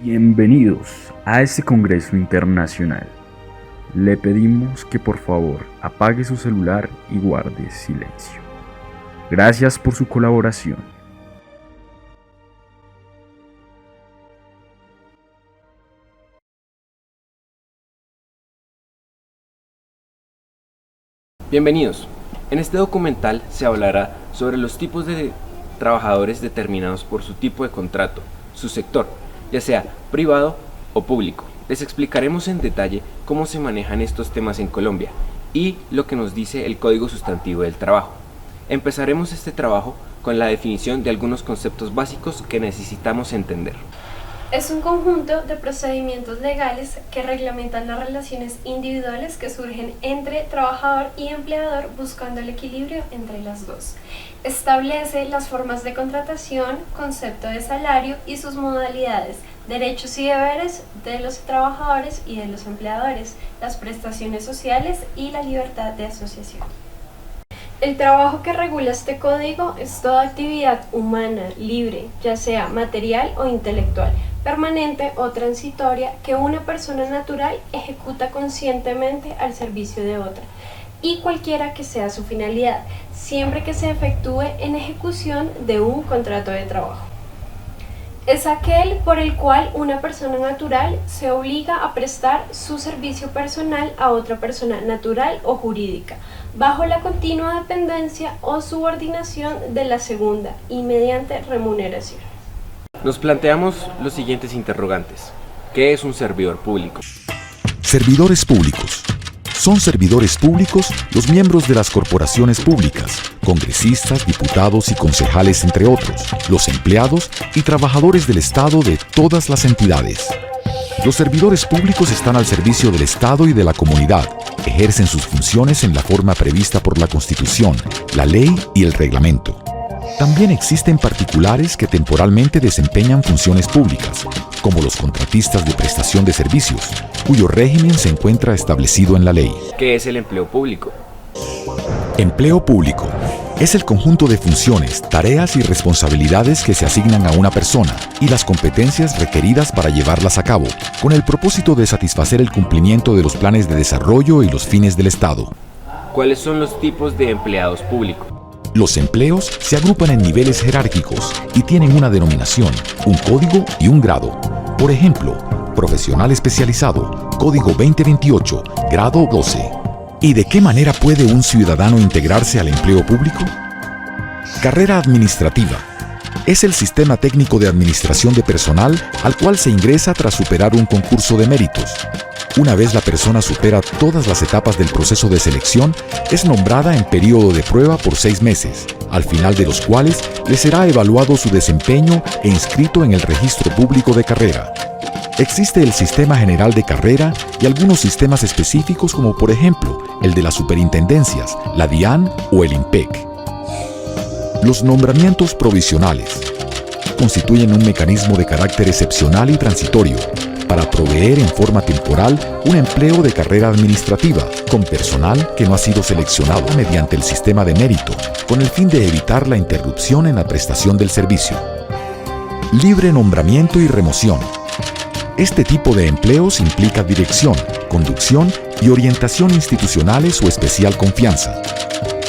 Bienvenidos a este Congreso Internacional. Le pedimos que por favor apague su celular y guarde silencio. Gracias por su colaboración. Bienvenidos. En este documental se hablará sobre los tipos de trabajadores determinados por su tipo de contrato, su sector, ya sea privado o público. Les explicaremos en detalle cómo se manejan estos temas en Colombia y lo que nos dice el Código Sustantivo del Trabajo. Empezaremos este trabajo con la definición de algunos conceptos básicos que necesitamos entender. Es un conjunto de procedimientos legales que reglamentan las relaciones individuales que surgen entre trabajador y empleador buscando el equilibrio entre las dos. Establece las formas de contratación, concepto de salario y sus modalidades, derechos y deberes de los trabajadores y de los empleadores, las prestaciones sociales y la libertad de asociación. El trabajo que regula este código es toda actividad humana, libre, ya sea material o intelectual, permanente o transitoria, que una persona natural ejecuta conscientemente al servicio de otra, y cualquiera que sea su finalidad, siempre que se efectúe en ejecución de un contrato de trabajo. Es aquel por el cual una persona natural se obliga a prestar su servicio personal a otra persona natural o jurídica, bajo la continua dependencia o subordinación de la segunda y mediante remuneración. Nos planteamos los siguientes interrogantes. ¿Qué es un servidor público? Servidores públicos. Son servidores públicos los miembros de las corporaciones públicas, congresistas, diputados y concejales, entre otros, los empleados y trabajadores del Estado de todas las entidades. Los servidores públicos están al servicio del Estado y de la comunidad, ejercen sus funciones en la forma prevista por la Constitución, la ley y el reglamento. También existen particulares que temporalmente desempeñan funciones públicas, como los contratistas de prestación de servicios, cuyo régimen se encuentra establecido en la ley. ¿Qué es el empleo público? Empleo público es el conjunto de funciones, tareas y responsabilidades que se asignan a una persona y las competencias requeridas para llevarlas a cabo, con el propósito de satisfacer el cumplimiento de los planes de desarrollo y los fines del Estado. ¿Cuáles son los tipos de empleados públicos? Los empleos se agrupan en niveles jerárquicos y tienen una denominación, un código y un grado. Por ejemplo, profesional especializado, código 2028, grado 12. ¿Y de qué manera puede un ciudadano integrarse al empleo público? Carrera administrativa. Es el sistema técnico de administración de personal al cual se ingresa tras superar un concurso de méritos. Una vez la persona supera todas las etapas del proceso de selección, es nombrada en periodo de prueba por 6 meses, al final de los cuales le será evaluado su desempeño e inscrito en el registro público de carrera. Existe el Sistema General de Carrera y algunos sistemas específicos como por ejemplo el de las superintendencias, la DIAN o el IMPEC. Los nombramientos provisionales constituyen un mecanismo de carácter excepcional y transitorio para proveer en forma temporal un empleo de carrera administrativa con personal que no ha sido seleccionado mediante el sistema de mérito, con el fin de evitar la interrupción en la prestación del servicio. Libre nombramiento y remoción. Este tipo de empleos implica dirección, conducción y orientación institucionales o especial confianza.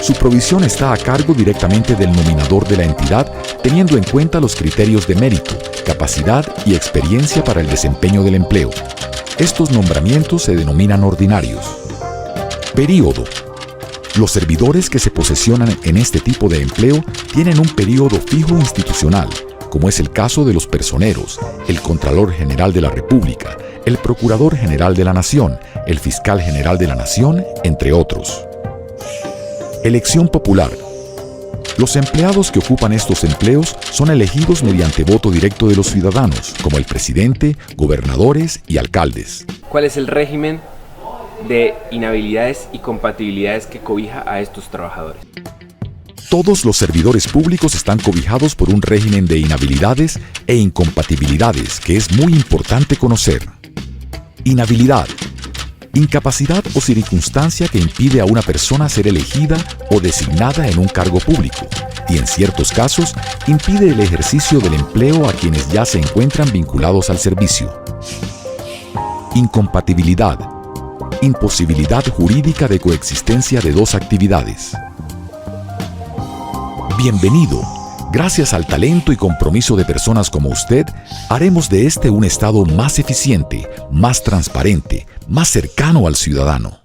Su provisión está a cargo directamente del nominador de la entidad, teniendo en cuenta los criterios de mérito, capacidad y experiencia para el desempeño del empleo. Estos nombramientos se denominan ordinarios. Período. Los servidores que se posesionan en este tipo de empleo tienen un período fijo institucional, como es el caso de los personeros, el Contralor General de la República, el Procurador General de la Nación, el Fiscal General de la Nación, entre otros. Elección popular. Los empleados que ocupan estos empleos son elegidos mediante voto directo de los ciudadanos, como el presidente, gobernadores y alcaldes. ¿Cuál es el régimen de inhabilidades y compatibilidades que cobija a estos trabajadores? Todos los servidores públicos están cobijados por un régimen de inhabilidades e incompatibilidades que es muy importante conocer. Inhabilidad. Incapacidad o circunstancia que impide a una persona ser elegida o designada en un cargo público, y en ciertos casos impide el ejercicio del empleo a quienes ya se encuentran vinculados al servicio. Incompatibilidad. Imposibilidad jurídica de coexistencia de dos actividades. Bienvenido. Gracias al talento y compromiso de personas como usted, haremos de este un Estado más eficiente, más transparente, más cercano al ciudadano.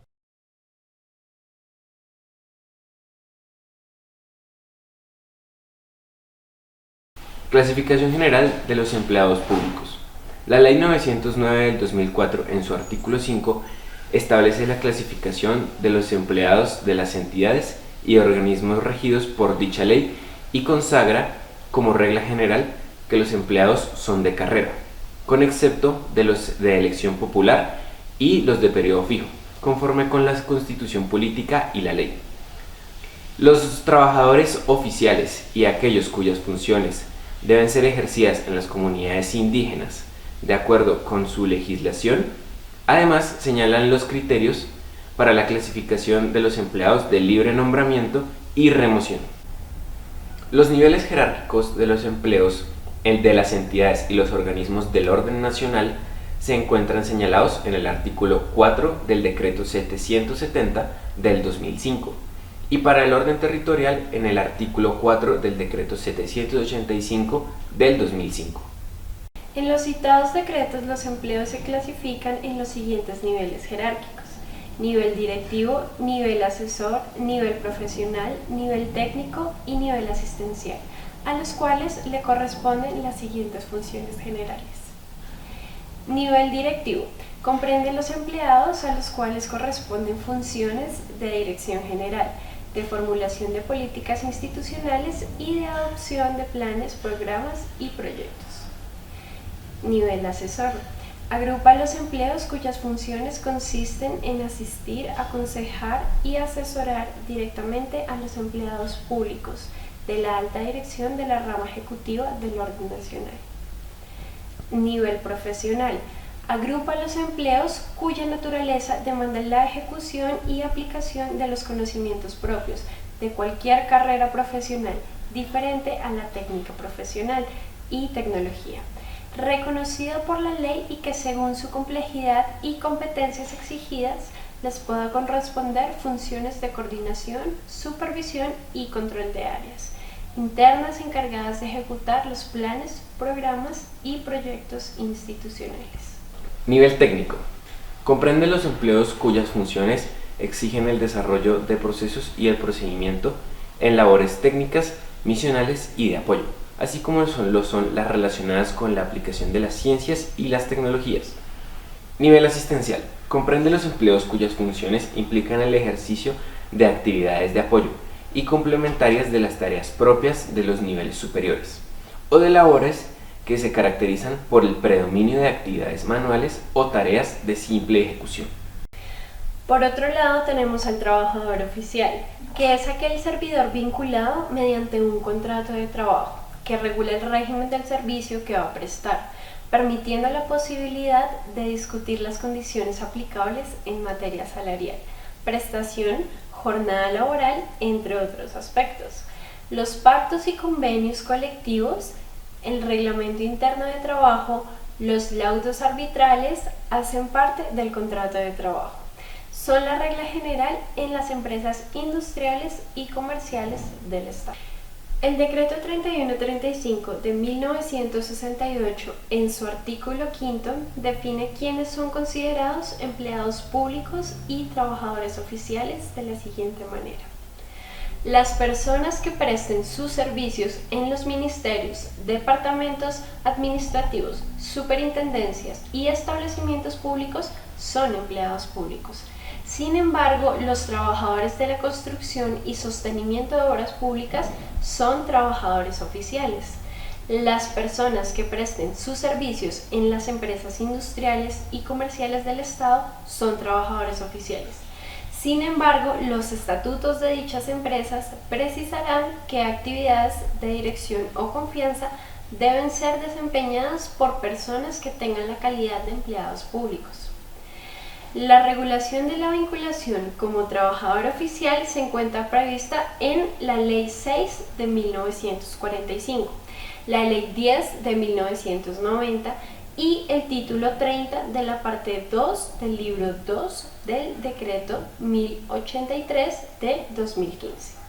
Clasificación general de los empleados públicos. La Ley 909 del 2004, en su artículo 5, establece la clasificación de los empleados de las entidades y organismos regidos por dicha ley y consagra como regla general que los empleados son de carrera, con excepto de los de elección popular y los de periodo fijo, conforme con la Constitución Política y la ley. Los trabajadores oficiales y aquellos cuyas funciones deben ser ejercidas en las comunidades indígenas, de acuerdo con su legislación. Además, señalan los criterios para la clasificación de los empleados de libre nombramiento y remoción. Los niveles jerárquicos de los empleos de las entidades y los organismos del orden nacional se encuentran señalados en el artículo 4 del Decreto 770 del 2005 y para el orden territorial en el artículo 4 del Decreto 785 del 2005. En los citados decretos, los empleos se clasifican en los siguientes niveles jerárquicos: nivel directivo, nivel asesor, nivel profesional, nivel técnico y nivel asistencial, a los cuales le corresponden las siguientes funciones generales. Nivel directivo comprende los empleados a los cuales corresponden funciones de dirección general, de formulación de políticas institucionales y de adopción de planes, programas y proyectos. Nivel asesor agrupa los empleos cuyas funciones consisten en asistir, aconsejar y asesorar directamente a los empleados públicos de la alta dirección de la rama ejecutiva del orden nacional. Nivel profesional agrupa los empleos cuya naturaleza demanda la ejecución y aplicación de los conocimientos propios de cualquier carrera profesional diferente a la técnica profesional y tecnología, reconocido por la ley y que según su complejidad y competencias exigidas les pueda corresponder funciones de coordinación, supervisión y control de áreas internas encargadas de ejecutar los planes, programas y proyectos institucionales. Nivel técnico. Comprende los empleos cuyas funciones exigen el desarrollo de procesos y el procedimiento en labores técnicas, misionales y de apoyo, así como lo son las relacionadas con la aplicación de las ciencias y las tecnologías. Nivel asistencial. Comprende los empleos cuyas funciones implican el ejercicio de actividades de apoyo y complementarias de las tareas propias de los niveles superiores, o de labores que se caracterizan por el predominio de actividades manuales o tareas de simple ejecución. Por otro lado, tenemos al trabajador oficial, que es aquel servidor vinculado mediante un contrato de trabajo que regula el régimen del servicio que va a prestar, permitiendo la posibilidad de discutir las condiciones aplicables en materia salarial, prestación, jornada laboral, entre otros aspectos. Los pactos y convenios colectivos, el reglamento interno de trabajo, los laudos arbitrales hacen parte del contrato de trabajo. Son la regla general en las empresas industriales y comerciales del Estado. El Decreto 3135 de 1968, en su artículo 5, define quiénes son considerados empleados públicos y trabajadores oficiales de la siguiente manera. Las personas que presten sus servicios en los ministerios, departamentos administrativos, superintendencias y establecimientos públicos son empleados públicos. Sin embargo, los trabajadores de la construcción y sostenimiento de obras públicas son trabajadores oficiales. Las personas que presten sus servicios en las empresas industriales y comerciales del Estado son trabajadores oficiales. Sin embargo, los estatutos de dichas empresas precisarán qué actividades de dirección o confianza deben ser desempeñadas por personas que tengan la calidad de empleados públicos. La regulación de la vinculación como trabajador oficial se encuentra prevista en la Ley 6 de 1945, la Ley 10 de 1990 y el título 30 de la parte 2 del libro 2 del decreto 1083 de 2015.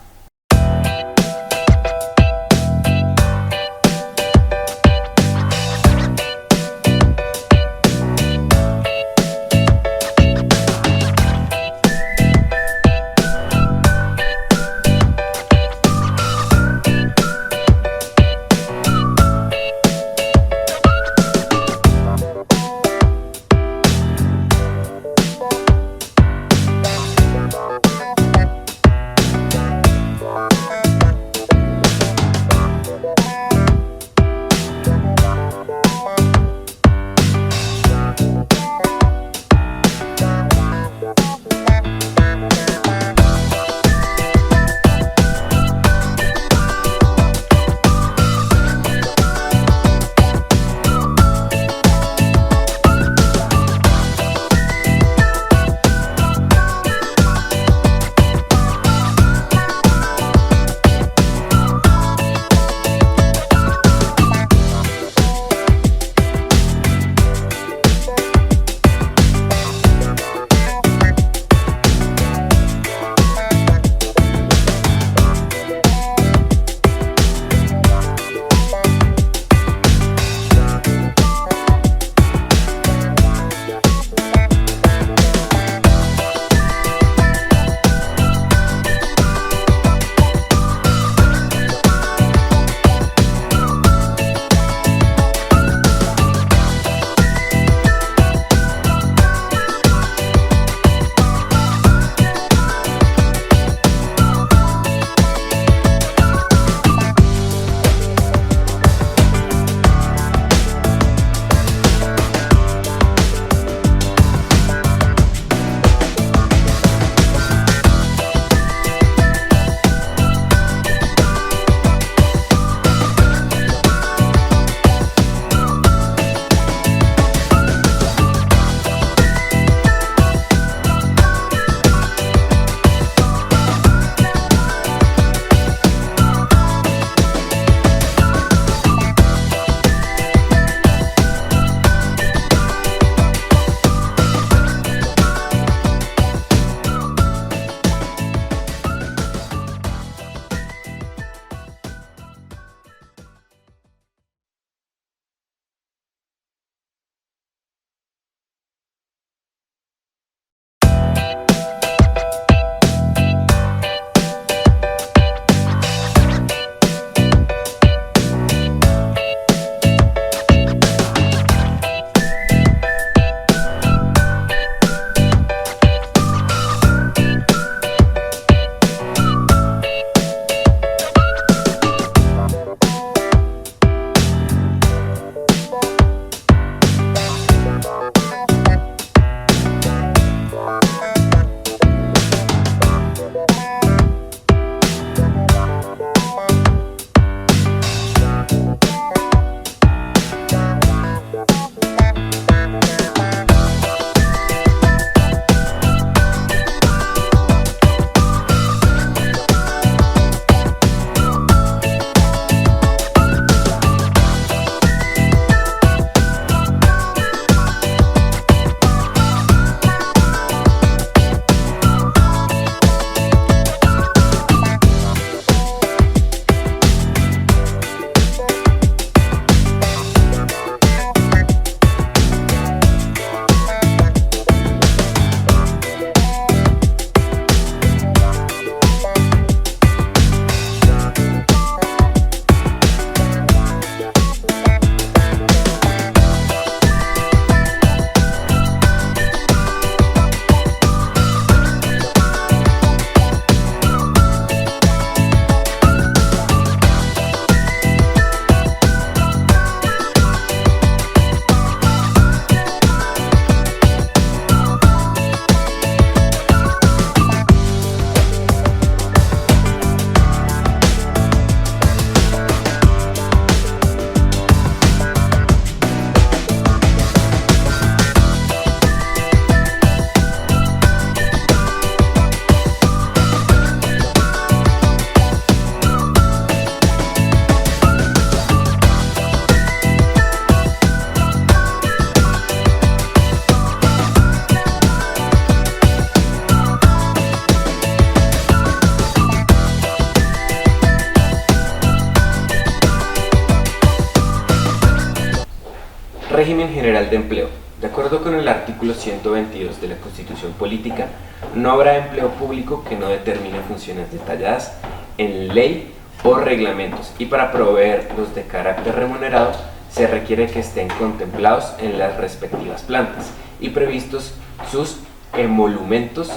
Régimen general de empleo. De acuerdo con el artículo 122 de la Constitución Política, no habrá empleo público que no determine funciones detalladas en ley o reglamentos, y para proveer los de carácter remunerado se requiere que estén contemplados en las respectivas plantas y previstos sus emolumentos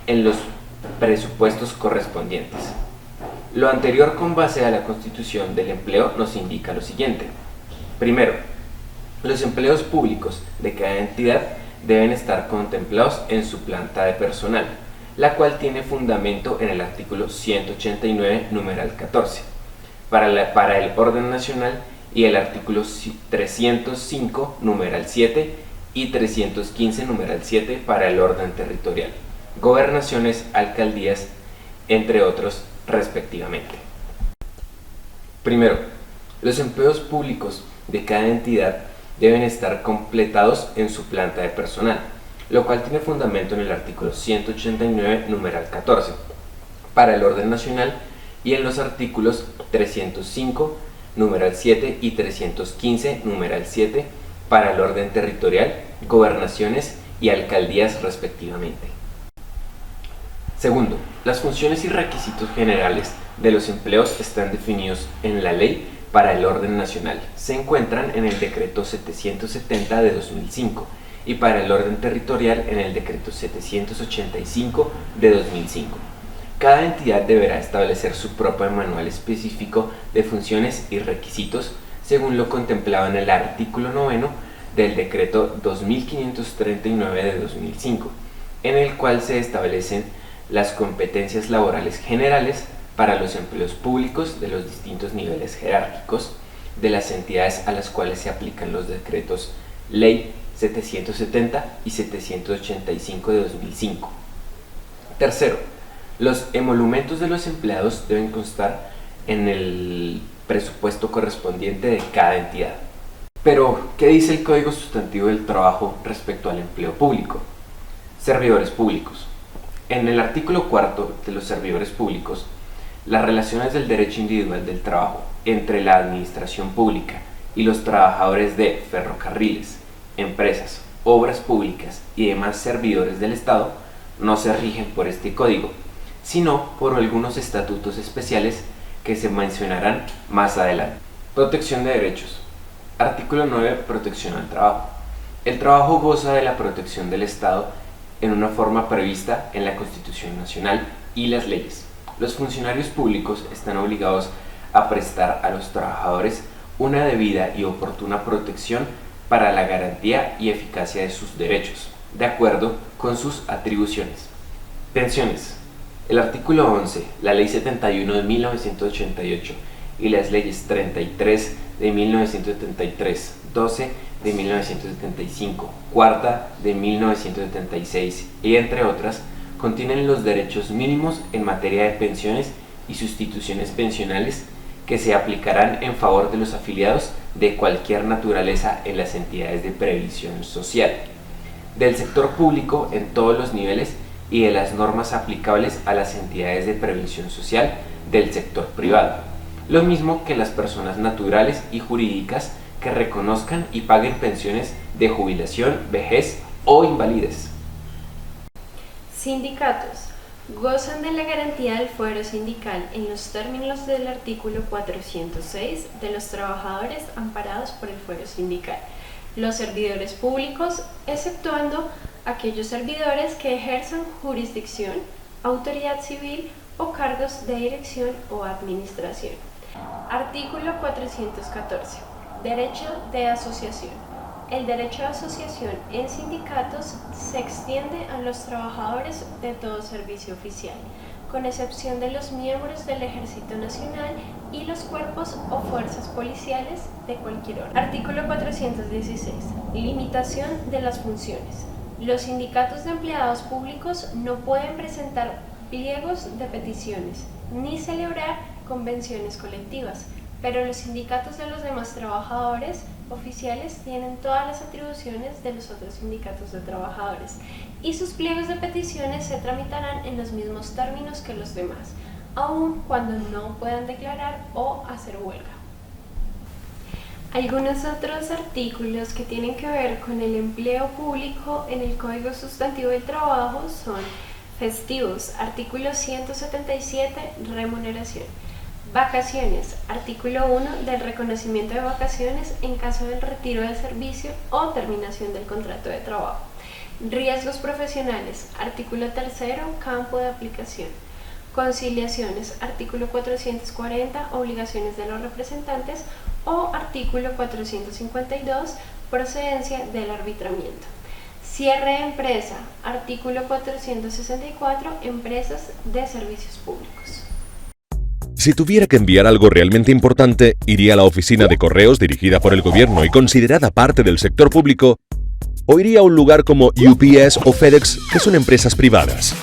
en los presupuestos correspondientes. Lo anterior con base a la Constitución del Empleo nos indica lo siguiente. Primero, los empleos públicos de cada entidad deben estar contemplados en su planta de personal, la cual tiene fundamento en el artículo 189, numeral 14, para el orden nacional, y el artículo 305, numeral 7, y 315, numeral 7, para el orden territorial, gobernaciones, alcaldías, entre otros, respectivamente. Primero, los empleos públicos de cada entidad deben estar completados en su planta de personal, lo cual tiene fundamento en el artículo 189, numeral 14, para el orden nacional, y en los artículos 305, numeral 7, y 315, numeral 7, para el orden territorial, gobernaciones y alcaldías respectivamente. Segundo, las funciones y requisitos generales de los empleos están definidos en la Ley para el Orden Nacional. Se encuentran en el Decreto 770 de 2005 y para el Orden Territorial en el Decreto 785 de 2005. Cada entidad deberá establecer su propio manual específico de funciones y requisitos según lo contemplado en el artículo 9 del Decreto 2539 de 2005, en el cual se establecen las competencias laborales generales para los empleos públicos de los distintos niveles jerárquicos de las entidades a las cuales se aplican los decretos Ley 770 y 785 de 2005. Tercero, los emolumentos de los empleados deben constar en el presupuesto correspondiente de cada entidad. Pero, ¿qué dice el Código Sustantivo del Trabajo respecto al empleo público? Servidores públicos. En el artículo 4 de los servidores públicos, las relaciones del derecho individual del trabajo entre la administración pública y los trabajadores de ferrocarriles, empresas, obras públicas y demás servidores del Estado no se rigen por este código, sino por algunos estatutos especiales que se mencionarán más adelante. Protección de derechos. Artículo 9. Protección al trabajo. El trabajo goza de la protección del Estado en una forma prevista en la Constitución Nacional y las leyes. Los funcionarios públicos están obligados a prestar a los trabajadores una debida y oportuna protección para la garantía y eficacia de sus derechos, de acuerdo con sus atribuciones. Pensiones. El artículo 11, la Ley 71 de 1988 y las leyes 33 de 1973, 12 de 1975, cuarta de 1976 y entre otras, contienen los derechos mínimos en materia de pensiones y sustituciones pensionales que se aplicarán en favor de los afiliados de cualquier naturaleza en las entidades de previsión social, del sector público en todos los niveles y de las normas aplicables a las entidades de previsión social del sector privado, lo mismo que las personas naturales y jurídicas que reconozcan y paguen pensiones de jubilación, vejez o invalidez. Sindicatos. Gozan de la garantía del fuero sindical en los términos del artículo 406 de los trabajadores amparados por el fuero sindical. Los servidores públicos, exceptuando aquellos servidores que ejerzan jurisdicción, autoridad civil o cargos de dirección o administración. Artículo 414. Derecho de asociación. El derecho de asociación en sindicatos se extiende a los trabajadores de todo servicio oficial, con excepción de los miembros del Ejército Nacional y los cuerpos o fuerzas policiales de cualquier orden. Artículo 416. Limitación de las funciones. Los sindicatos de empleados públicos no pueden presentar pliegos de peticiones ni celebrar convenciones colectivas, pero los sindicatos de los demás trabajadores oficiales tienen todas las atribuciones de los otros sindicatos de trabajadores y sus pliegos de peticiones se tramitarán en los mismos términos que los demás, aun cuando no puedan declarar o hacer huelga. Algunos otros artículos que tienen que ver con el empleo público en el Código Sustantivo del Trabajo son festivos, artículo 177, remuneración. Vacaciones, artículo 1 del reconocimiento de vacaciones en caso del retiro del servicio o terminación del contrato de trabajo. Riesgos profesionales, artículo 3, campo de aplicación. Conciliaciones, artículo 440, obligaciones de los representantes, o artículo 452, procedencia del arbitramiento. Cierre de empresa, artículo 464, empresas de servicios públicos. Si tuviera que enviar algo realmente importante, iría a la oficina de correos dirigida por el gobierno y considerada parte del sector público, o iría a un lugar como UPS o FedEx, que son empresas privadas.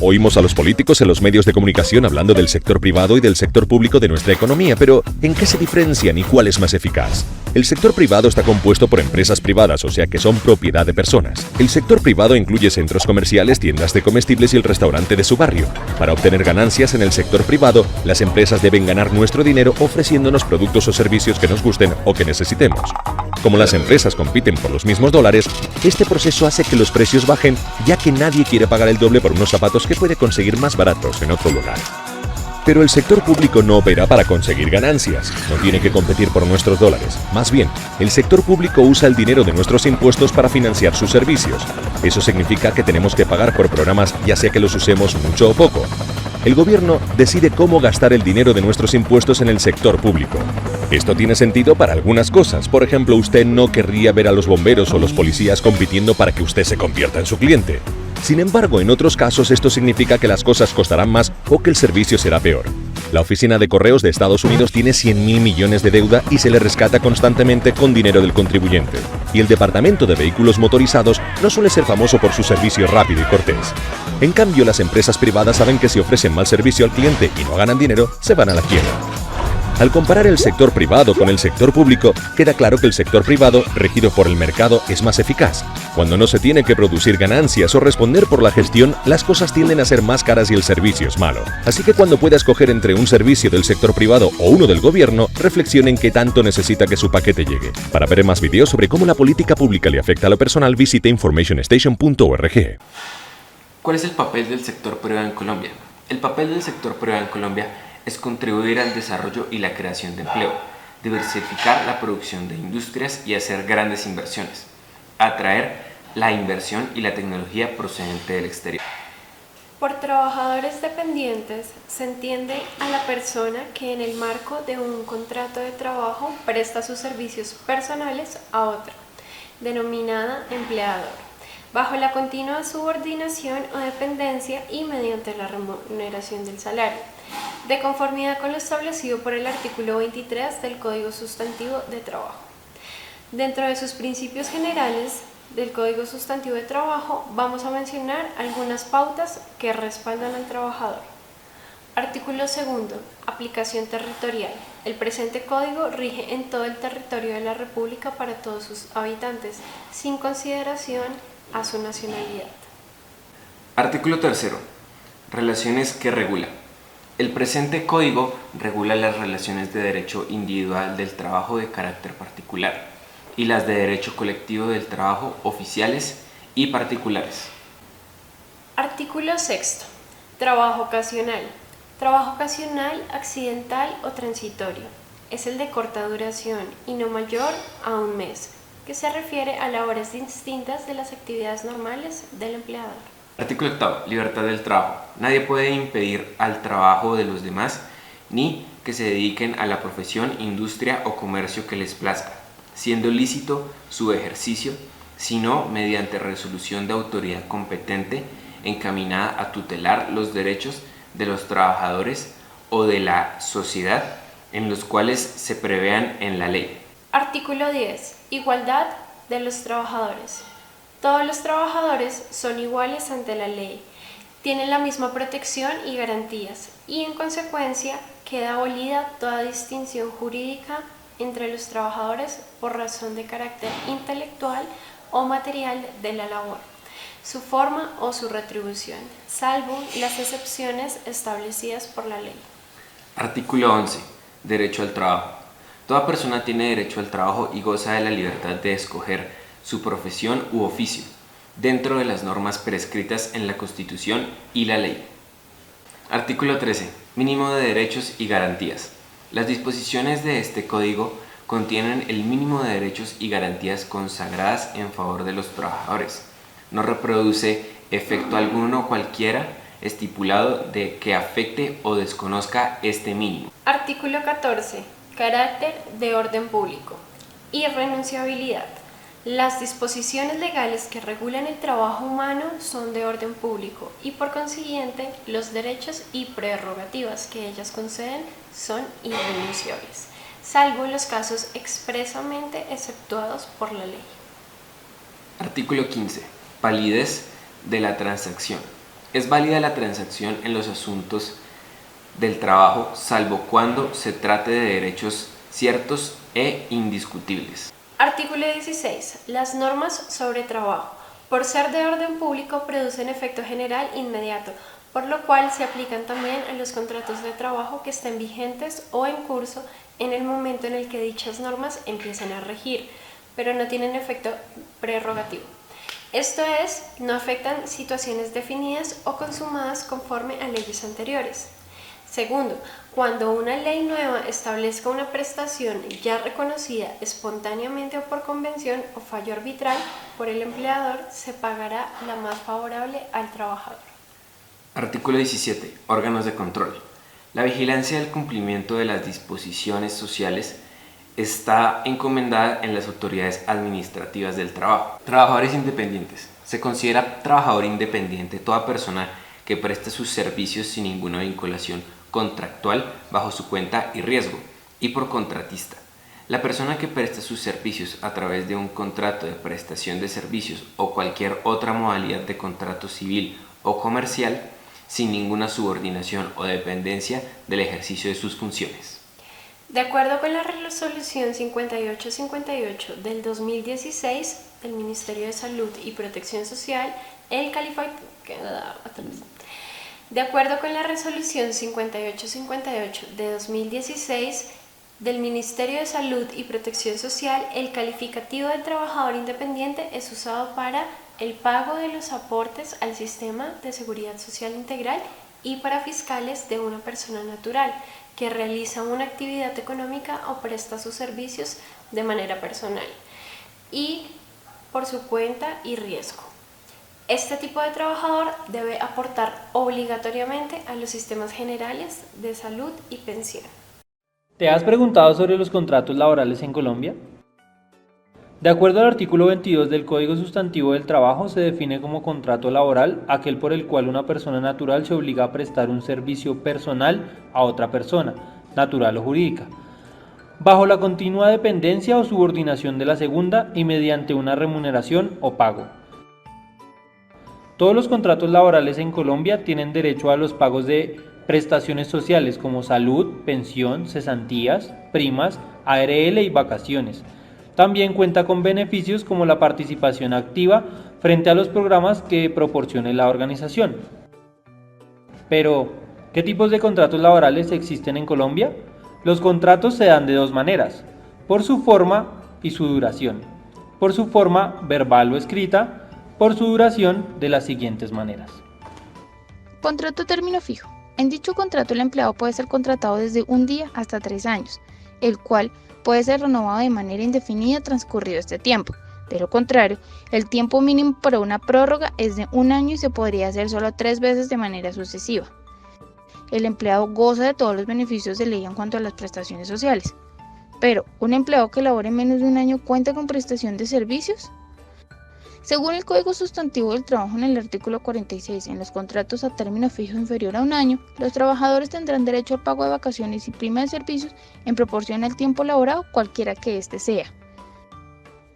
Oímos a los políticos en los medios de comunicación hablando del sector privado y del sector público de nuestra economía, pero ¿en qué se diferencian y cuál es más eficaz? El sector privado está compuesto por empresas privadas, o sea que son propiedad de personas. El sector privado incluye centros comerciales, tiendas de comestibles y el restaurante de su barrio. Para obtener ganancias en el sector privado, las empresas deben ganar nuestro dinero ofreciéndonos productos o servicios que nos gusten o que necesitemos. Como las empresas compiten por los mismos dólares, este proceso hace que los precios bajen, ya que nadie quiere pagar el doble por unos zapatos que puede conseguir más baratos en otro lugar. Pero el sector público no opera para conseguir ganancias, no tiene que competir por nuestros dólares. Más bien, el sector público usa el dinero de nuestros impuestos para financiar sus servicios. Eso significa que tenemos que pagar por programas, ya sea que los usemos mucho o poco. El gobierno decide cómo gastar el dinero de nuestros impuestos en el sector público. Esto tiene sentido para algunas cosas. Por ejemplo, usted no querría ver a los bomberos o los policías compitiendo para que usted se convierta en su cliente. Sin embargo, en otros casos esto significa que las cosas costarán más o que el servicio será peor. La Oficina de Correos de Estados Unidos tiene 100.000 millones de deuda y se le rescata constantemente con dinero del contribuyente. Y el Departamento de Vehículos Motorizados no suele ser famoso por su servicio rápido y cortés. En cambio, las empresas privadas saben que si ofrecen mal servicio al cliente y no ganan dinero, se van a la quiebra. Al comparar el sector privado con el sector público, queda claro que el sector privado, regido por el mercado, es más eficaz. Cuando no se tiene que producir ganancias o responder por la gestión, las cosas tienden a ser más caras y el servicio es malo. Así que cuando pueda escoger entre un servicio del sector privado o uno del gobierno, reflexionen qué tanto necesita que su paquete llegue. Para ver más videos sobre cómo la política pública le afecta a lo personal, visite informationstation.org. ¿Cuál es el papel del sector privado en Colombia? El papel del sector privado en Colombia es contribuir al desarrollo y la creación de empleo, diversificar la producción de industrias y hacer grandes inversiones, atraer la inversión y la tecnología procedente del exterior. Por trabajadores dependientes se entiende a la persona que en el marco de un contrato de trabajo presta sus servicios personales a otra, denominada empleador, bajo la continua subordinación o dependencia y mediante la remuneración del salario, de conformidad con lo establecido por el artículo 23 del Código Sustantivo de Trabajo. Dentro de sus principios generales del Código Sustantivo de Trabajo vamos a mencionar algunas pautas que respaldan al trabajador. Artículo 2. Aplicación territorial. El presente código rige en todo el territorio de la República para todos sus habitantes, sin consideración a su nacionalidad. Artículo 3. Relaciones que regula. El presente código regula las relaciones de derecho individual del trabajo de carácter particular y las de derecho colectivo del trabajo oficiales y particulares. Artículo 6. Trabajo ocasional. Trabajo ocasional, accidental o transitorio. Es el de corta duración y no mayor a un mes, que se refiere a labores distintas de las actividades normales del empleador. Artículo 8. Libertad del trabajo. Nadie puede impedir al trabajo de los demás ni que se dediquen a la profesión, industria o comercio que les plazca, siendo lícito su ejercicio, sino mediante resolución de autoridad competente encaminada a tutelar los derechos de los trabajadores o de la sociedad en los cuales se prevean en la ley. Artículo 10. Igualdad de los trabajadores. Todos los trabajadores son iguales ante la ley, tienen la misma protección y garantías, y en consecuencia queda abolida toda distinción jurídica entre los trabajadores por razón de carácter intelectual o material de la labor, su forma o su retribución, salvo las excepciones establecidas por la ley. Artículo 11. Derecho al trabajo. Toda persona tiene derecho al trabajo y goza de la libertad de escoger su profesión u oficio, dentro de las normas prescritas en la Constitución y la ley. Artículo 13. Mínimo de derechos y garantías. Las disposiciones de este código contienen el mínimo de derechos y garantías consagradas en favor de los trabajadores. No reproduce efecto alguno cualquiera estipulado de que afecte o desconozca este mínimo. Artículo 14. Carácter de orden público. Irrenunciabilidad. Las disposiciones legales que regulan el trabajo humano son de orden público y por consiguiente los derechos y prerrogativas que ellas conceden son irrenunciables, salvo los casos expresamente exceptuados por la ley. Artículo 15. Validez de la transacción. Es válida la transacción en los asuntos del trabajo, salvo cuando se trate de derechos ciertos e indiscutibles. Artículo 16. Las normas sobre trabajo, por ser de orden público, producen efecto general inmediato, por lo cual se aplican también a los contratos de trabajo que estén vigentes o en curso en el momento en el que dichas normas empiecen a regir, pero no tienen efecto prerrogativo. Esto es, no afectan situaciones definidas o consumadas conforme a leyes anteriores. Segundo, cuando una ley nueva establezca una prestación ya reconocida espontáneamente o por convención o fallo arbitral por el empleador, se pagará la más favorable al trabajador. Artículo 17. Órganos de control. La vigilancia del cumplimiento de las disposiciones sociales está encomendada en las autoridades administrativas del trabajo. Trabajadores independientes. Se considera trabajador independiente toda persona que preste sus servicios sin ninguna vinculación contractual bajo su cuenta y riesgo, y por contratista. La persona que presta sus servicios a través de un contrato de prestación de servicios o cualquier otra modalidad de contrato civil o comercial sin ninguna subordinación o dependencia del ejercicio de sus funciones. De acuerdo con la resolución 5858 del 2016 del Ministerio de Salud y Protección Social, De acuerdo con la resolución 5858 de 2016 del Ministerio de Salud y Protección Social, el calificativo de trabajador independiente es usado para el pago de los aportes al sistema de seguridad social integral y para fiscales de una persona natural que realiza una actividad económica o presta sus servicios de manera personal y por su cuenta y riesgo. Este tipo de trabajador debe aportar obligatoriamente a los sistemas generales de salud y pensión. ¿Te has preguntado sobre los contratos laborales en Colombia? De acuerdo al artículo 22 del Código Sustantivo del Trabajo, se define como contrato laboral aquel por el cual una persona natural se obliga a prestar un servicio personal a otra persona, natural o jurídica, bajo la continua dependencia o subordinación de la segunda y mediante una remuneración o pago. Todos los contratos laborales en Colombia tienen derecho a los pagos de prestaciones sociales como salud, pensión, cesantías, primas, ARL y vacaciones. También cuenta con beneficios como la participación activa frente a los programas que proporcione la organización. Pero, ¿qué tipos de contratos laborales existen en Colombia? Los contratos se dan de dos maneras, por su forma y su duración. Por su forma verbal o escrita, por su duración de las siguientes maneras. Contrato término fijo. En dicho contrato el empleado puede ser contratado desde un día hasta 3 años, el cual puede ser renovado de manera indefinida transcurrido este tiempo. De lo contrario, el tiempo mínimo para una prórroga es de 1 año y se podría hacer solo 3 veces de manera sucesiva. El empleado goza de todos los beneficios de ley en cuanto a las prestaciones sociales. Pero, ¿un empleado que labore menos de 1 año cuenta con prestación de servicios? Según el Código Sustantivo del Trabajo en el artículo 46, en los contratos a término fijo inferior a 1 año, los trabajadores tendrán derecho al pago de vacaciones y prima de servicios en proporción al tiempo laborado, cualquiera que éste sea.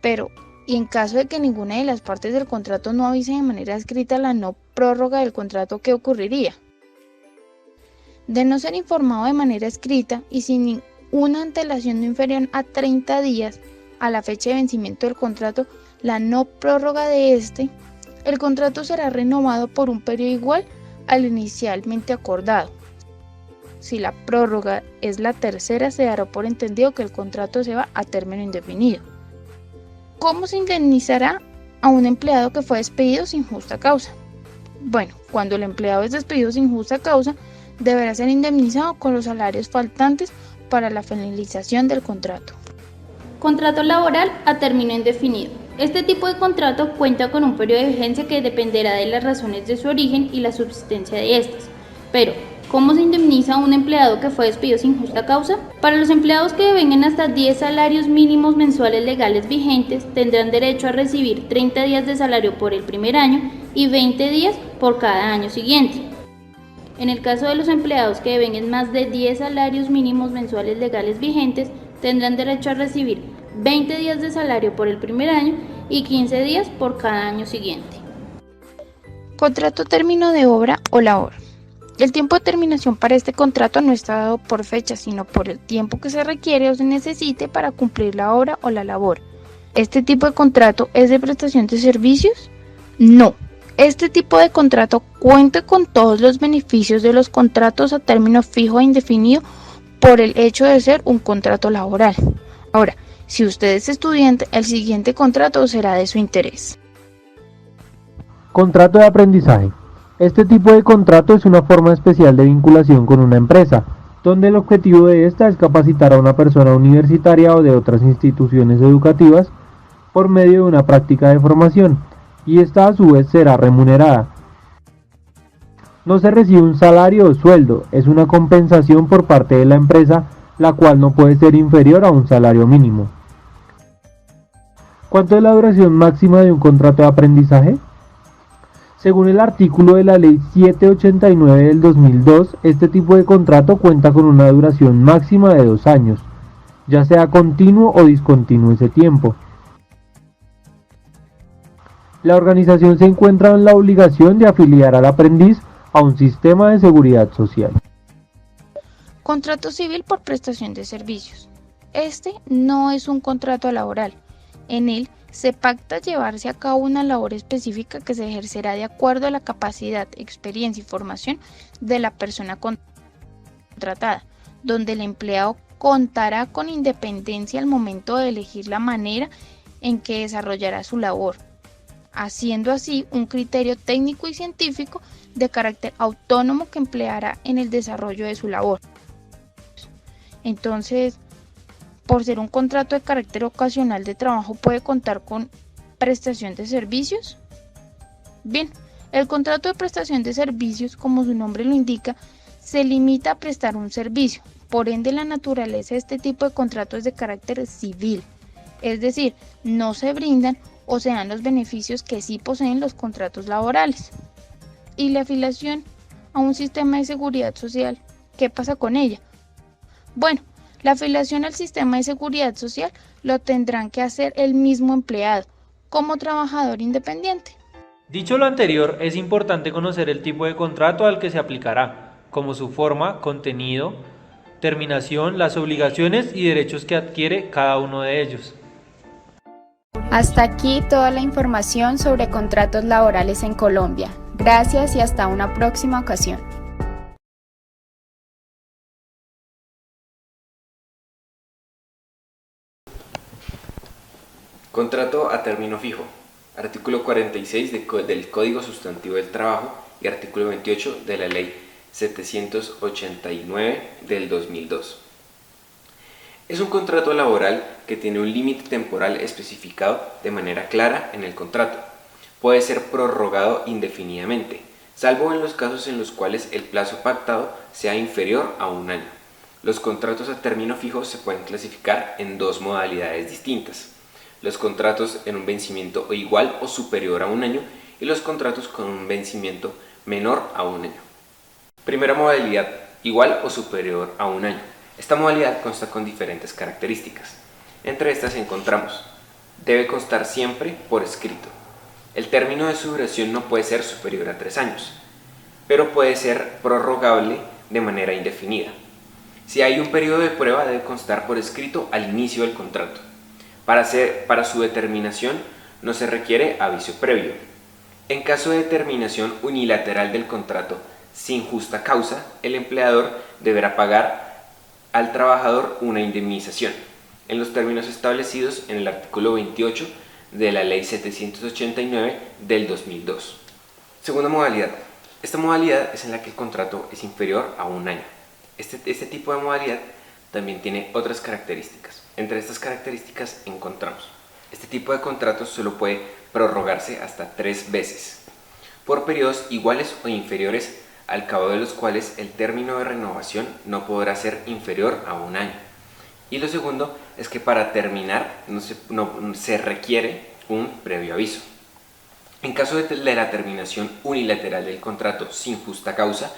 Pero, y en caso de que ninguna de las partes del contrato no avise de manera escrita la no prórroga del contrato, ¿qué ocurriría? De no ser informado de manera escrita y sin una antelación no inferior a 30 días a la fecha de vencimiento del contrato, la no prórroga de el contrato será renovado por un periodo igual al inicialmente acordado. si la prórroga es la tercera, se dará por entendido que el contrato se va a término indefinido. ¿Cómo se indemnizará a un empleado que fue despedido sin justa causa? Bueno, cuando el empleado es despedido sin justa causa, deberá ser indemnizado con los salarios faltantes para la finalización del contrato. Contrato laboral a término indefinido. Este tipo de contrato cuenta con un periodo de vigencia que dependerá de las razones de su origen y la subsistencia de estas. Pero, ¿cómo se indemniza a un empleado que fue despedido sin justa causa? Para los empleados que devengan hasta 10 salarios mínimos mensuales legales vigentes, tendrán derecho a recibir 30 días de salario por el primer año y 20 días por cada año siguiente. En el caso de los empleados que devengan más de 10 salarios mínimos mensuales legales vigentes, tendrán derecho a recibir 20 días de salario por el primer año y 15 días por cada año siguiente. Contrato término de obra o labor. El tiempo de terminación para este contrato no está dado por fecha, sino por el tiempo que se requiere o se necesite para cumplir la obra o la labor. ¿Este tipo de contrato es de prestación de servicios? No. Este tipo de contrato cuenta con todos los beneficios de los contratos a término fijo e indefinido por el hecho de ser un contrato laboral. Ahora, si usted es estudiante, el siguiente contrato será de su interés. Contrato de aprendizaje. Este tipo de contrato es una forma especial de vinculación con una empresa, donde el objetivo de esta es capacitar a una persona universitaria o de otras instituciones educativas por medio de una práctica de formación, y esta a su vez será remunerada. No se recibe un salario o sueldo, es una compensación por parte de la empresa, la cual no puede ser inferior a un salario mínimo. ¿Cuánto es la duración máxima de un contrato de aprendizaje? Según el artículo de la Ley 789 del 2002, este tipo de contrato cuenta con una duración máxima de 2 años, ya sea continuo o discontinuo ese tiempo. La organización se encuentra en la obligación de afiliar al aprendiz a un sistema de seguridad social. Contrato civil por prestación de servicios. Este no es un contrato laboral. En él se pacta llevarse a cabo una labor específica que se ejercerá de acuerdo a la capacidad, experiencia y formación de la persona contratada, donde el empleado contará con independencia al momento de elegir la manera en que desarrollará su labor, haciendo así un criterio técnico y científico de carácter autónomo que empleará en el desarrollo de su labor. Entonces, por ser un contrato de carácter ocasional de trabajo, ¿puede contar con prestación de servicios? Bien, el contrato de prestación de servicios, como su nombre lo indica, se limita a prestar un servicio. Por ende, la naturaleza de este tipo de contrato es de carácter civil, es decir, no se brindan o se dan los beneficios que sí poseen los contratos laborales. ¿Y la afiliación a un sistema de seguridad social? ¿Qué pasa con ella? Bueno, la afiliación al sistema de seguridad social lo tendrán que hacer el mismo empleado, como trabajador independiente. Dicho lo anterior, es importante conocer el tipo de contrato al que se aplicará, como su forma, contenido, terminación, las obligaciones y derechos que adquiere cada uno de ellos. Hasta aquí toda la información sobre contratos laborales en Colombia. Gracias y hasta una próxima ocasión. Contrato a término fijo. Artículo 46 del Código Sustantivo del Trabajo y artículo 28 de la Ley 789 del 2002. Es un contrato laboral que tiene un límite temporal especificado de manera clara en el contrato. Puede ser prorrogado indefinidamente, salvo en los casos en los cuales el plazo pactado sea inferior a 1 año. Los contratos a término fijo se pueden clasificar en 2 modalidades distintas: los contratos en un vencimiento igual o superior a 1 año y los contratos con un vencimiento menor a 1 año. Primera modalidad, igual o superior a 1 año. Esta modalidad consta con diferentes características. Entre estas encontramos: debe constar siempre por escrito. El término de su duración no puede ser superior a 3 años, pero puede ser prorrogable de manera indefinida. Si hay un periodo de prueba, debe constar por escrito al inicio del contrato. Para su determinación no se requiere aviso previo. En caso de determinación unilateral del contrato, sin justa causa, el empleador deberá pagar al trabajador una indemnización, en los términos establecidos en el artículo 28 de la Ley 789 del 2002. Segunda modalidad. Esta modalidad es en la que el contrato es inferior a un año. Este tipo de modalidad también tiene otras características. Entre estas características encontramos: este tipo de contratos solo puede prorrogarse hasta 3 veces, por periodos iguales o inferiores, al cabo de los cuales el término de renovación no podrá ser inferior a un año. Y lo segundo es que para terminar no se requiere un previo aviso. En caso de la terminación unilateral del contrato sin justa causa,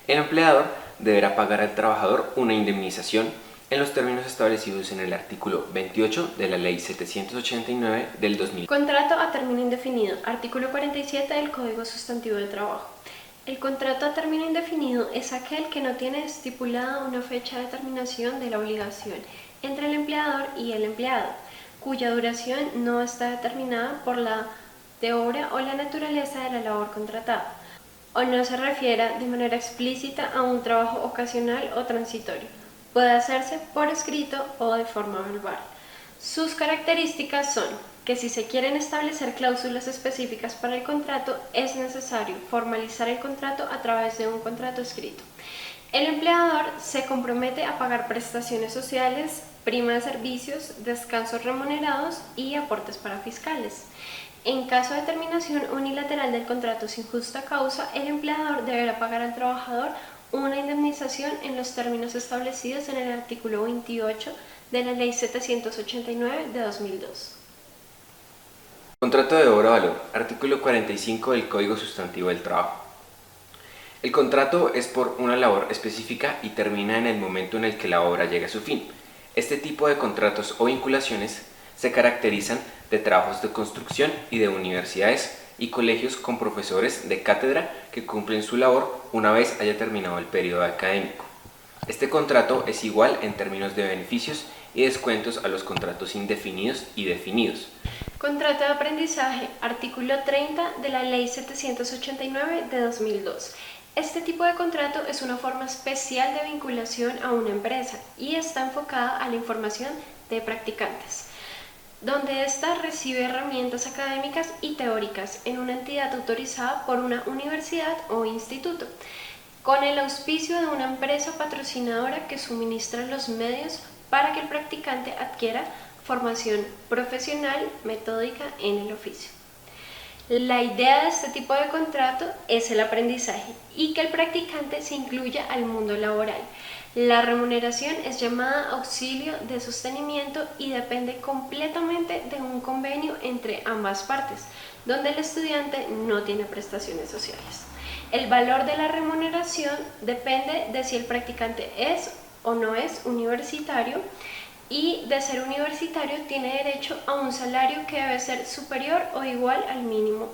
el empleador deberá pagar al trabajador una indemnización en los términos establecidos en el artículo 28 de la Ley 789 del 2000. Contrato a término indefinido, artículo 47 del Código Sustantivo del Trabajo. El contrato a término indefinido es aquel que no tiene estipulada una fecha de terminación de la obligación entre el empleador y el empleado, cuya duración no está determinada por la de obra o la naturaleza de la labor contratada, o no se refiera de manera explícita a un trabajo ocasional o transitorio. Puede hacerse por escrito o de forma verbal. Sus características son que si se quieren establecer cláusulas específicas para el contrato, es necesario formalizar el contrato a través de un contrato escrito. El empleador se compromete a pagar prestaciones sociales, prima de servicios, descansos remunerados y aportes para fiscales. En caso de terminación unilateral del contrato sin justa causa, el empleador deberá pagar al trabajador una indemnización en los términos establecidos en el artículo 28 de la Ley 789 de 2002. Contrato de obra-valor, artículo 45 del Código Sustantivo del Trabajo. El contrato es por una labor específica y termina en el momento en el que la obra llega a su fin. Este tipo de contratos o vinculaciones se caracterizan de trabajos de construcción y de universidades y colegios con profesores de cátedra que cumplen su labor una vez haya terminado el periodo académico. Este contrato es igual en términos de beneficios y descuentos a los contratos indefinidos y definidos. Contrato de aprendizaje, artículo 30 de la Ley 789 de 2002. Este tipo de contrato es una forma especial de vinculación a una empresa y está enfocada a la información de practicantes, donde ésta recibe herramientas académicas y teóricas en una entidad autorizada por una universidad o instituto, con el auspicio de una empresa patrocinadora que suministra los medios para que el practicante adquiera formación profesional metódica en el oficio. La idea de este tipo de contrato es el aprendizaje y que el practicante se incluya al mundo laboral. La remuneración es llamada auxilio de sostenimiento y depende completamente de un convenio entre ambas partes, donde el estudiante no tiene prestaciones sociales. El valor de la remuneración depende de si el practicante es o no es universitario, y de ser universitario tiene derecho a un salario que debe ser superior o igual al mínimo.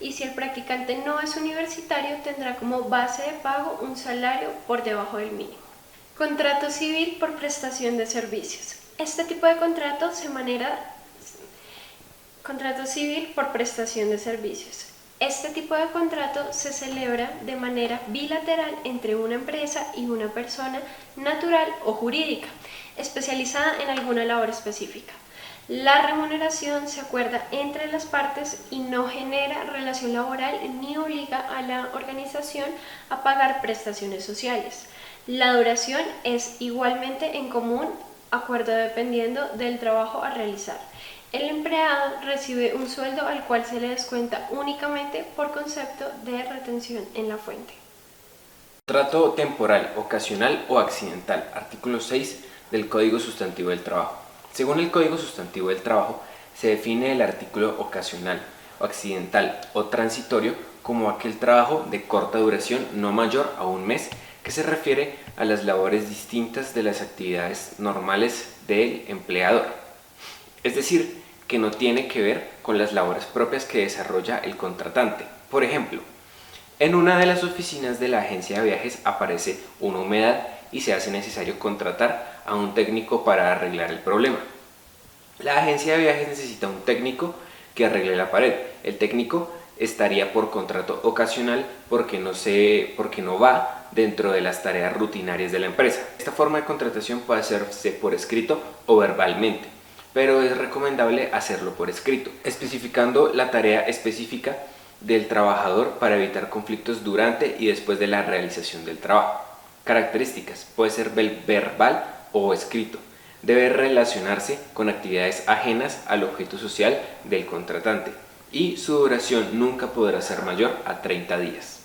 Y si el practicante no es universitario, tendrá como base de pago un salario por debajo del mínimo. Contrato civil por prestación de servicios. Este tipo de contrato contrato civil por prestación de servicios. Este tipo de contrato se celebra de manera bilateral entre una empresa y una persona natural o jurídica, especializada en alguna labor específica. La remuneración se acuerda entre las partes y no genera relación laboral ni obliga a la organización a pagar prestaciones sociales. La duración es igualmente en común acuerdo dependiendo del trabajo a realizar. El empleado recibe un sueldo al cual se le descuenta únicamente por concepto de retención en la fuente. Contrato temporal, ocasional o accidental, artículo 6 del Código Sustantivo del Trabajo. Según el Código Sustantivo del Trabajo, se define el artículo ocasional o accidental o transitorio como aquel trabajo de corta duración no mayor a un mes que se refiere a las labores distintas de las actividades normales del empleador. Es decir, que no tiene que ver con las labores propias que desarrolla el contratante. Por ejemplo, en una de las oficinas de la agencia de viajes aparece una humedad y se hace necesario contratar a un técnico para arreglar el problema. La agencia de viajes necesita un técnico que arregle la pared. El técnico estaría por contrato ocasional porque no va dentro de las tareas rutinarias de la empresa. Esta forma de contratación puede hacerse por escrito o verbalmente, pero es recomendable hacerlo por escrito, especificando la tarea específica del trabajador para evitar conflictos durante y después de la realización del trabajo. Características: puede ser verbal o escrito. Debe relacionarse con actividades ajenas al objeto social del contratante y su duración nunca podrá ser mayor a 30 días.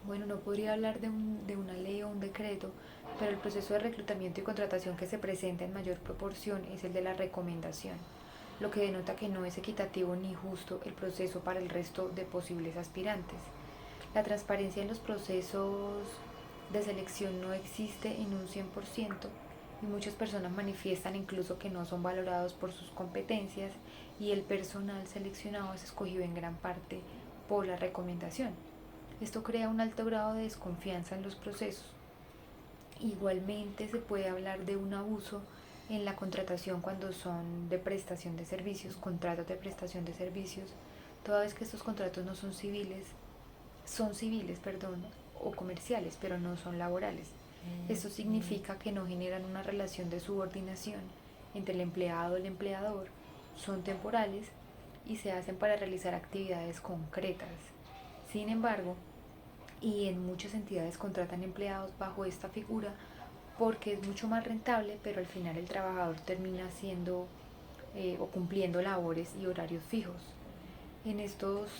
Bueno, no podría hablar de una ley o un decreto, pero el proceso de reclutamiento y contratación que se presenta en mayor proporción es el de la recomendación, lo que denota que no es equitativo ni justo el proceso para el resto de posibles aspirantes. La transparencia en los procesos de selección no existe en un 100% y muchas personas manifiestan incluso que no son valorados por sus competencias y el personal seleccionado es escogido en gran parte por la recomendación. Esto crea un alto grado de desconfianza en los procesos. Igualmente se puede hablar de un abuso en la contratación cuando son de prestación de servicios, contratos de prestación de servicios, toda vez que estos contratos no son civiles, o comerciales, pero no son laborales. Esto significa que no generan una relación de subordinación entre el empleado y el empleador, son temporales y se hacen para realizar actividades concretas. Sin embargo, y en muchas entidades contratan empleados bajo esta figura porque es mucho más rentable, pero al final el trabajador termina haciendo o cumpliendo labores y horarios fijos. En estos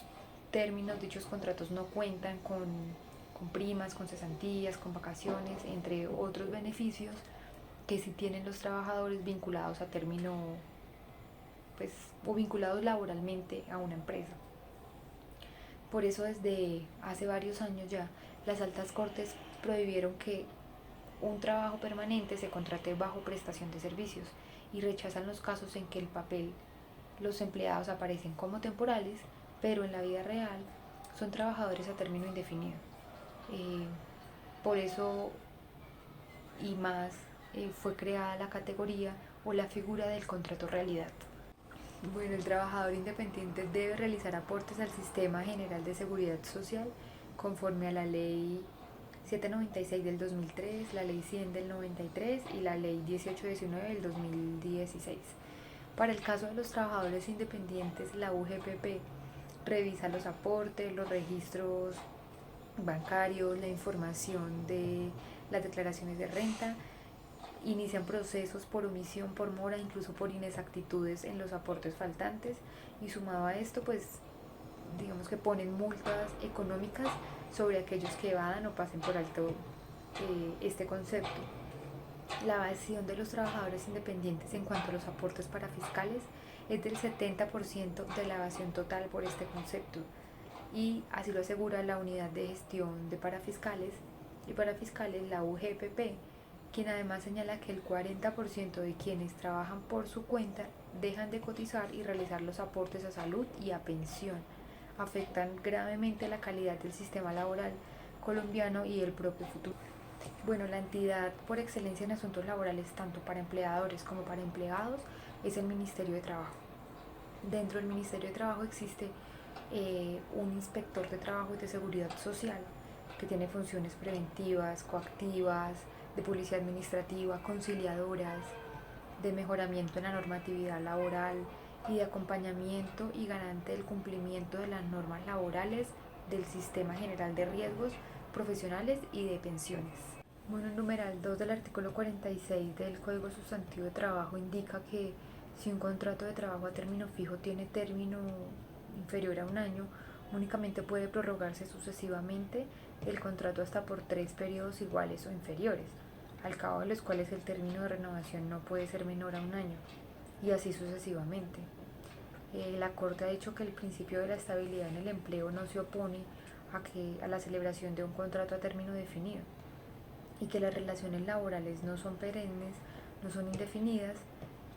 términos, dichos contratos no cuentan con primas, con cesantías, con vacaciones, entre otros beneficios que sí tienen los trabajadores vinculados a término, o vinculados laboralmente a una empresa. Por eso desde hace varios años ya las altas cortes prohibieron que un trabajo permanente se contrate bajo prestación de servicios y rechazan los casos en que el papel los empleados aparecen como temporales, pero en la vida real son trabajadores a término indefinido. Por eso y más fue creada la categoría o la figura del contrato realidad. Bueno, el trabajador independiente debe realizar aportes al Sistema General de Seguridad Social conforme a la Ley 796 del 2003, la Ley 100 del 93 y la Ley 1819 del 2016. Para el caso de los trabajadores independientes, la UGPP revisa los aportes, los registros bancarios, la información de las declaraciones de renta, inician procesos por omisión, por mora, incluso por inexactitudes en los aportes faltantes, y sumado a esto, digamos que ponen multas económicas sobre aquellos que evadan o pasen por alto este concepto. La evasión de los trabajadores independientes en cuanto a los aportes parafiscales es del 70% de la evasión total por este concepto, y así lo asegura la Unidad de Gestión de Parafiscales y Parafiscales, la UGPP, quien además señala que el 40% de quienes trabajan por su cuenta dejan de cotizar y realizar los aportes a salud y a pensión. Afectan gravemente la calidad del sistema laboral colombiano y el propio futuro. Bueno, la entidad por excelencia en asuntos laborales, tanto para empleadores como para empleados, es el Ministerio de Trabajo. Dentro del Ministerio de Trabajo existe un inspector de trabajo y de seguridad social que tiene funciones preventivas, coactivas, de policía administrativa, conciliadoras, de mejoramiento en la normatividad laboral y de acompañamiento y garante del cumplimiento de las normas laborales del Sistema General de Riesgos Profesionales y de Pensiones. Bueno, el numeral 2 del artículo 46 del Código Sustantivo de Trabajo indica que si un contrato de trabajo a término fijo tiene término inferior a un año, únicamente puede prorrogarse sucesivamente el contrato hasta por 3 periodos iguales o inferiores, al cabo de los cuales el término de renovación no puede ser menor a un año, y así sucesivamente. La Corte ha dicho que el principio de la estabilidad en el empleo no se opone a la celebración de un contrato a término definido, y que las relaciones laborales no son perennes, no son indefinidas,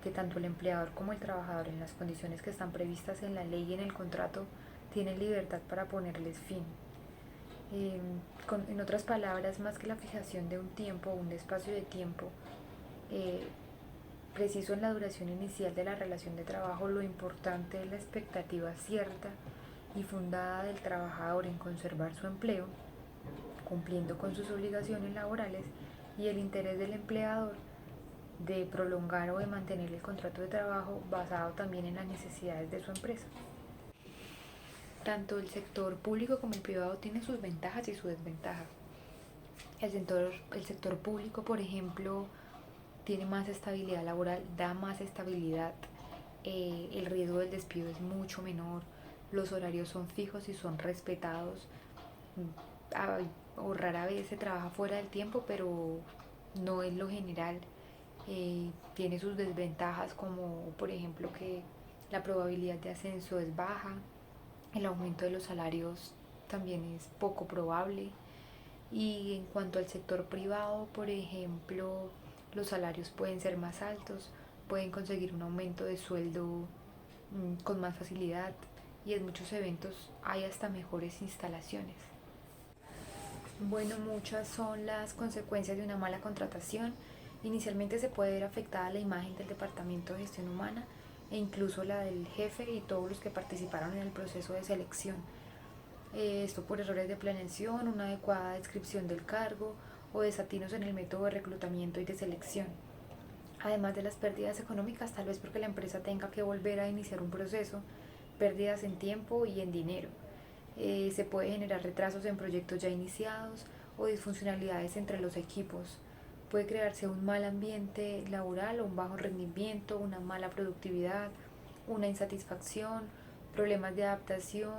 que tanto el empleador como el trabajador, en las condiciones que están previstas en la ley y en el contrato, tienen libertad para ponerles fin. En otras palabras, más que la fijación de un tiempo o un espacio de tiempo, Preciso en la duración inicial de la relación de trabajo, lo importante es la expectativa cierta y fundada del trabajador en conservar su empleo, cumpliendo con sus obligaciones laborales, y el interés del empleador de prolongar o de mantener el contrato de trabajo basado también en las necesidades de su empresa. Tanto el sector público como el privado tienen sus ventajas y sus desventajas. El sector público, por ejemplo, tiene más estabilidad laboral, da más estabilidad, el riesgo del despido es mucho menor, los horarios son fijos y son respetados, o rara vez se trabaja fuera del tiempo, pero no es lo general. Tiene sus desventajas, como por ejemplo que la probabilidad de ascenso es baja, el aumento de los salarios también es poco probable, y en cuanto al sector privado, por ejemplo, los salarios pueden ser más altos, pueden conseguir un aumento de sueldo con más facilidad, y en muchos eventos hay hasta mejores instalaciones. Bueno, muchas son las consecuencias de una mala contratación. Inicialmente se puede ver afectada la imagen del Departamento de Gestión Humana e incluso la del jefe y todos los que participaron en el proceso de selección. Esto por errores de planeación, una adecuada descripción del cargo o desatinos en el método de reclutamiento y de selección. Además de las pérdidas económicas, tal vez porque la empresa tenga que volver a iniciar un proceso, pérdidas en tiempo y en dinero. Se puede generar retrasos en proyectos ya iniciados o disfuncionalidades entre los equipos. Puede crearse un mal ambiente laboral o un bajo rendimiento, una mala productividad, una insatisfacción, problemas de adaptación,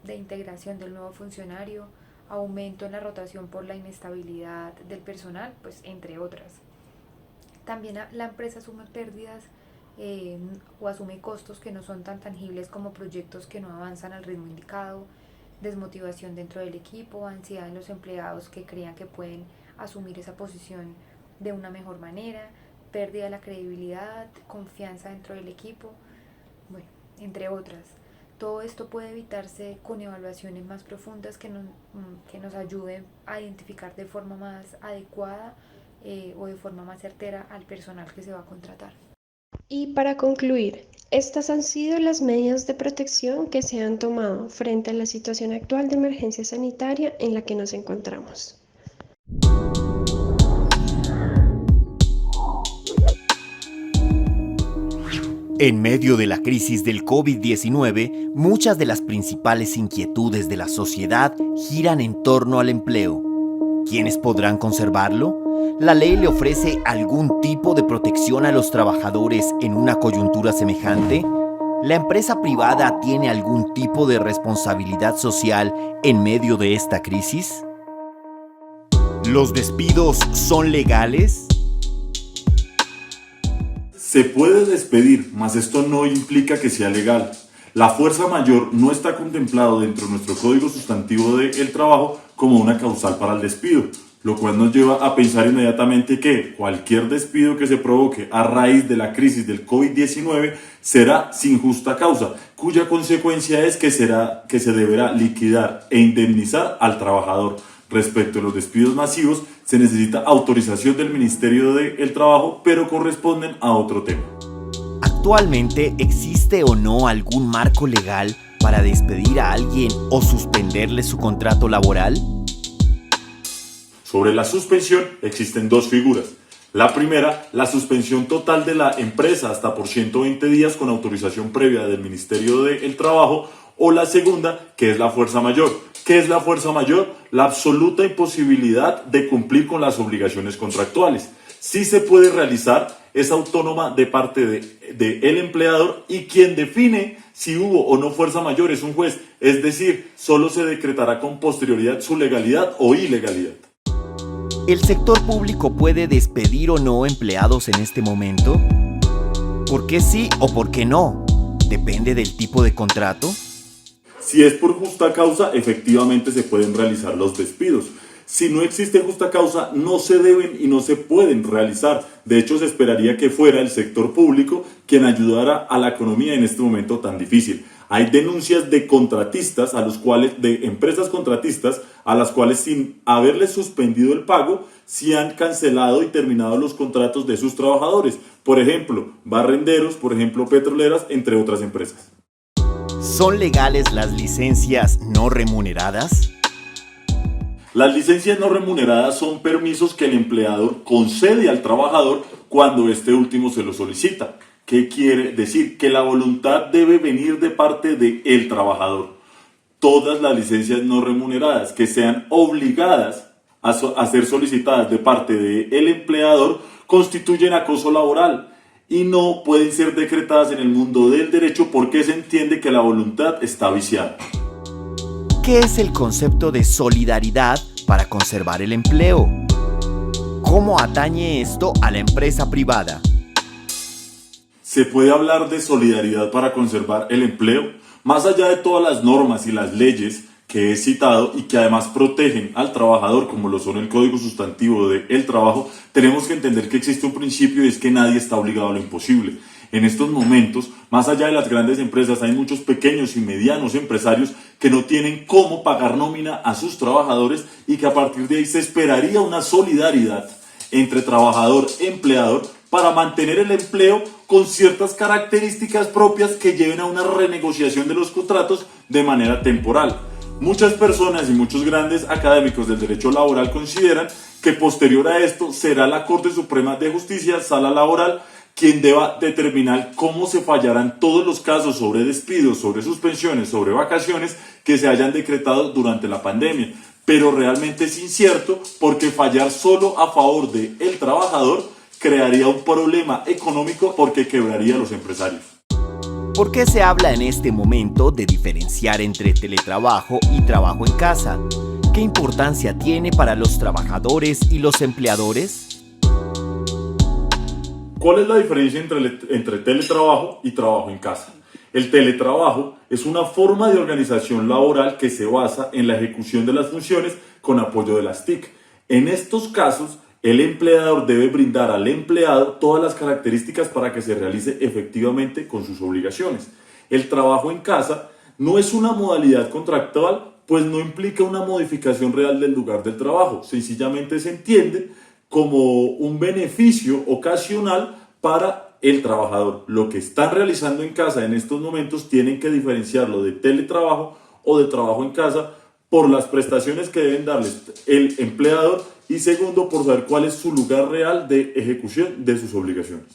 de integración del nuevo funcionario, aumento en la rotación por la inestabilidad del personal, pues entre otras. También la empresa asume pérdidas o asume costos que no son tan tangibles como proyectos que no avanzan al ritmo indicado, desmotivación dentro del equipo, ansiedad en los empleados que crean que pueden asumir esa posición de una mejor manera, pérdida de la credibilidad, confianza dentro del equipo, bueno, entre otras. Todo esto puede evitarse con evaluaciones más profundas que nos ayuden a identificar de forma más adecuada o de forma más certera al personal que se va a contratar. Y para concluir, estas han sido las medidas de protección que se han tomado frente a la situación actual de emergencia sanitaria en la que nos encontramos. En medio de la crisis del COVID-19, muchas de las principales inquietudes de la sociedad giran en torno al empleo. ¿Quiénes podrán conservarlo? ¿La ley le ofrece algún tipo de protección a los trabajadores en una coyuntura semejante? ¿La empresa privada tiene algún tipo de responsabilidad social en medio de esta crisis? ¿Los despidos son legales? Se puede despedir, mas esto no implica que sea legal. La fuerza mayor no está contemplado dentro de nuestro Código Sustantivo del Trabajo como una causal para el despido, lo cual nos lleva a pensar inmediatamente que cualquier despido que se provoque a raíz de la crisis del COVID-19 será sin justa causa, cuya consecuencia es que se deberá liquidar e indemnizar al trabajador. Respecto a los despidos masivos, se necesita autorización del Ministerio del Trabajo, pero corresponden a otro tema. ¿Actualmente existe o no algún marco legal para despedir a alguien o suspenderle su contrato laboral? Sobre la suspensión existen dos figuras. La primera, la suspensión total de la empresa hasta por 120 días con autorización previa del Ministerio del Trabajo, o la segunda, que es la fuerza mayor. ¿Qué es la fuerza mayor? La absoluta imposibilidad de cumplir con las obligaciones contractuales. Sí se puede realizar, es autónoma de parte del empleador, y quien define si hubo o no fuerza mayor es un juez. Es decir, solo se decretará con posterioridad su legalidad o ilegalidad. ¿El sector público puede despedir o no empleados en este momento? ¿Por qué sí o por qué no? ¿Depende del tipo de contrato? Si es por justa causa, efectivamente se pueden realizar los despidos. Si no existe justa causa, no se deben y no se pueden realizar. De hecho, se esperaría que fuera el sector público quien ayudara a la economía en este momento tan difícil. Hay denuncias de contratistas, de empresas contratistas, a las cuales sin haberles suspendido el pago, sí han cancelado y terminado los contratos de sus trabajadores. Por ejemplo, barrenderos, por ejemplo, petroleras, entre otras empresas. ¿Son legales las licencias no remuneradas? Las licencias no remuneradas son permisos que el empleador concede al trabajador cuando este último se lo solicita. ¿Qué quiere decir? Que la voluntad debe venir de parte del trabajador. Todas las licencias no remuneradas que sean obligadas a ser solicitadas de parte del empleador constituyen acoso laboral y no pueden ser decretadas en el mundo del derecho porque se entiende que la voluntad está viciada. ¿Qué es el concepto de solidaridad para conservar el empleo? ¿Cómo atañe esto a la empresa privada? ¿Se puede hablar de solidaridad para conservar el empleo? Más allá de todas las normas y las leyes que he citado y que además protegen al trabajador, como lo son el Código Sustantivo del Trabajo, tenemos que entender que existe un principio y es que nadie está obligado a lo imposible. En estos momentos, más allá de las grandes empresas, hay muchos pequeños y medianos empresarios que no tienen cómo pagar nómina a sus trabajadores y que a partir de ahí se esperaría una solidaridad entre trabajador y empleador para mantener el empleo con ciertas características propias que lleven a una renegociación de los contratos de manera temporal. Muchas personas y muchos grandes académicos del derecho laboral consideran que posterior a esto será la Corte Suprema de Justicia, Sala Laboral, quien deba determinar cómo se fallarán todos los casos sobre despidos, sobre suspensiones, sobre vacaciones que se hayan decretado durante la pandemia. Pero realmente es incierto porque fallar solo a favor del trabajador crearía un problema económico porque quebraría a los empresarios. ¿Por qué se habla en este momento de diferenciar entre teletrabajo y trabajo en casa? ¿Qué importancia tiene para los trabajadores y los empleadores? ¿Cuál es la diferencia entre teletrabajo y trabajo en casa? El teletrabajo es una forma de organización laboral que se basa en la ejecución de las funciones con apoyo de las TIC. En estos casos, el empleador debe brindar al empleado todas las características para que se realice efectivamente con sus obligaciones. El trabajo en casa no es una modalidad contractual, pues no implica una modificación real del lugar del trabajo. Sencillamente se entiende como un beneficio ocasional para el trabajador. Lo que están realizando en casa en estos momentos tienen que diferenciarlo de teletrabajo o de trabajo en casa por las prestaciones que deben darles el empleador y segundo, por saber cuál es su lugar real de ejecución de sus obligaciones.